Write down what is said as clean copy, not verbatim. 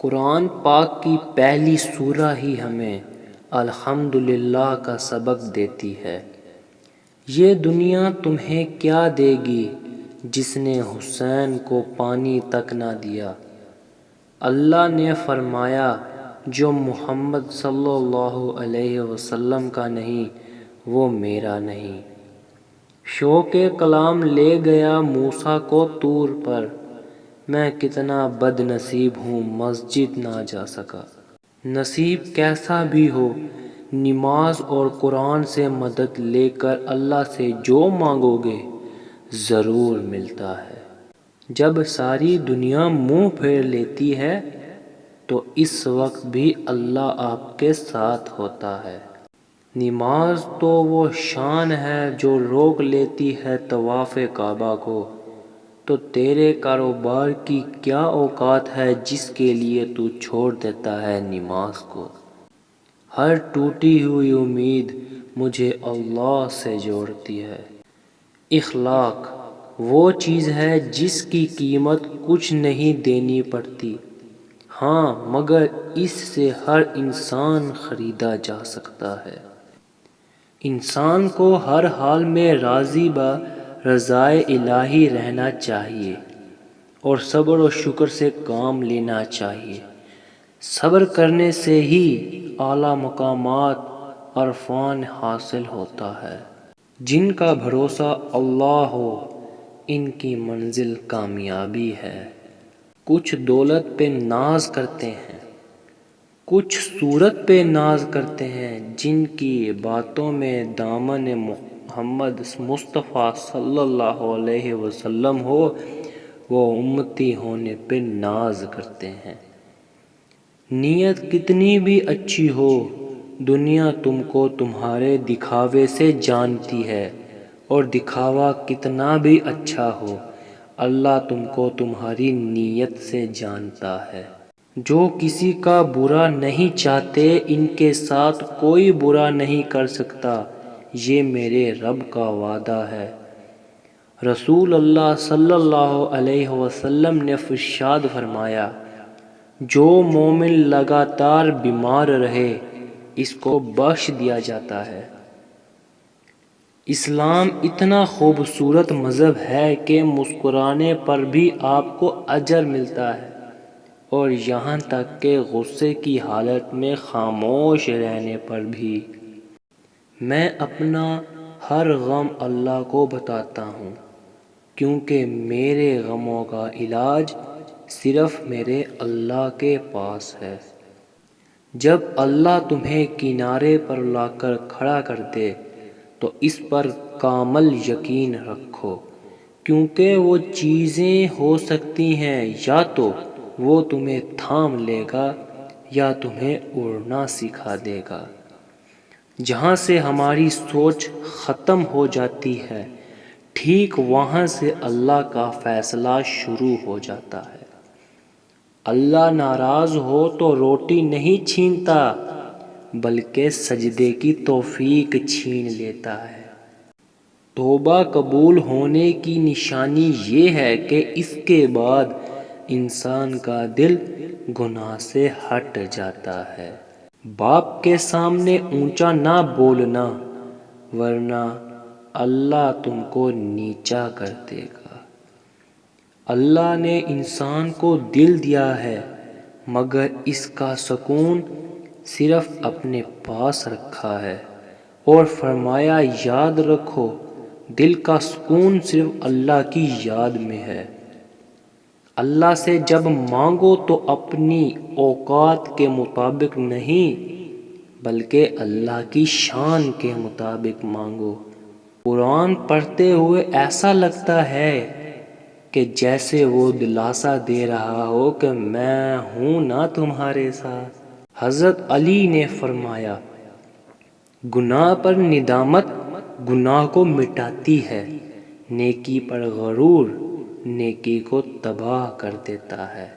قرآن پاک کی پہلی سورہ ہی ہمیں الحمدللہ کا سبق دیتی ہے۔ یہ دنیا تمہیں کیا دے گی جس نے حسین کو پانی تک نہ دیا۔ اللہ نے فرمایا جو محمد صلی اللہ علیہ وسلم کا نہیں وہ میرا نہیں۔ شوق کلام لے گیا موسیٰ کو طور پر، میں کتنا بد نصیب ہوں مسجد نہ جا سکا۔ نصیب کیسا بھی ہو، نماز اور قرآن سے مدد لے کر اللہ سے جو مانگو گے ضرور ملتا ہے۔ جب ساری دنیا منہ پھیر لیتی ہے تو اس وقت بھی اللہ آپ کے ساتھ ہوتا ہے۔ نماز تو وہ شان ہے جو روک لیتی ہے طواف کعبہ کو، تو تیرے کاروبار کی کیا اوقات ہے جس کے لیے تو چھوڑ دیتا ہے نماز کو۔ ہر ٹوٹی ہوئی امید مجھے اللہ سے جوڑتی ہے۔ اخلاق وہ چیز ہے جس کی قیمت کچھ نہیں دینی پڑتی، ہاں مگر اس سے ہر انسان خریدا جا سکتا ہے۔ انسان کو ہر حال میں راضی برضائے الہی رہنا چاہیے اور صبر و شکر سے کام لینا چاہیے۔ صبر کرنے سے ہی اعلیٰ مقامات عرفان حاصل ہوتا ہے۔ جن کا بھروسہ اللہ ہو ان کی منزل کامیابی ہے۔ کچھ دولت پہ ناز کرتے ہیں، کچھ صورت پہ ناز کرتے ہیں، جن کی باتوں میں دامن محمد مصطفیٰ صلی اللہ علیہ وسلم ہو وہ امتی ہونے پہ ناز کرتے ہیں۔ نیت کتنی بھی اچھی ہو دنیا تم کو تمہارے دکھاوے سے جانتی ہے، اور دکھاوا کتنا بھی اچھا ہو اللہ تم کو تمہاری نیت سے جانتا ہے۔ جو کسی کا برا نہیں چاہتے ان کے ساتھ کوئی برا نہیں کر سکتا، یہ میرے رب کا وعدہ ہے۔ رسول اللہ صلی اللہ علیہ وسلم نے ارشاد فرمایا جو مومن لگاتار بیمار رہے اس کو بخش دیا جاتا ہے۔ اسلام اتنا خوبصورت مذہب ہے کہ مسکرانے پر بھی آپ کو اجر ملتا ہے، اور یہاں تک کہ غصے کی حالت میں خاموش رہنے پر بھی۔ میں اپنا ہر غم اللہ کو بتاتا ہوں کیونکہ میرے غموں کا علاج صرف میرے اللہ کے پاس ہے۔ جب اللہ تمہیں کنارے پر لا کر کھڑا کر دے تو اس پر کامل یقین رکھو، کیونکہ وہ چیزیں ہو سکتی ہیں یا تو وہ تمہیں تھام لے گا یا تمہیں اڑنا سکھا دے گا۔ جہاں سے ہماری سوچ ختم ہو جاتی ہے ٹھیک وہاں سے اللہ کا فیصلہ شروع ہو جاتا ہے۔ اللہ ناراض ہو تو روٹی نہیں چھینتا بلکہ سجدے کی توفیق چھین لیتا ہے۔ توبہ قبول ہونے کی نشانی یہ ہے کہ اس کے بعد انسان کا دل گناہ سے ہٹ جاتا ہے۔ باپ کے سامنے اونچا نہ بولنا ورنہ اللہ تم کو نیچا کر دے گا۔ اللہ نے انسان کو دل دیا ہے مگر اس کا سکون صرف اپنے پاس رکھا ہے، اور فرمایا یاد رکھو دل کا سکون صرف اللہ کی یاد میں ہے۔ اللہ سے جب مانگو تو اپنی اوقات کے مطابق نہیں بلکہ اللہ کی شان کے مطابق مانگو۔ قرآن پڑھتے ہوئے ایسا لگتا ہے کہ جیسے وہ دلاسا دے رہا ہو کہ میں ہوں نا تمہارے ساتھ۔ حضرت علی نے فرمایا گناہ پر ندامت گناہ کو مٹاتی ہے، نیکی پر غرور نیکی کو تباہ کر دیتا ہے۔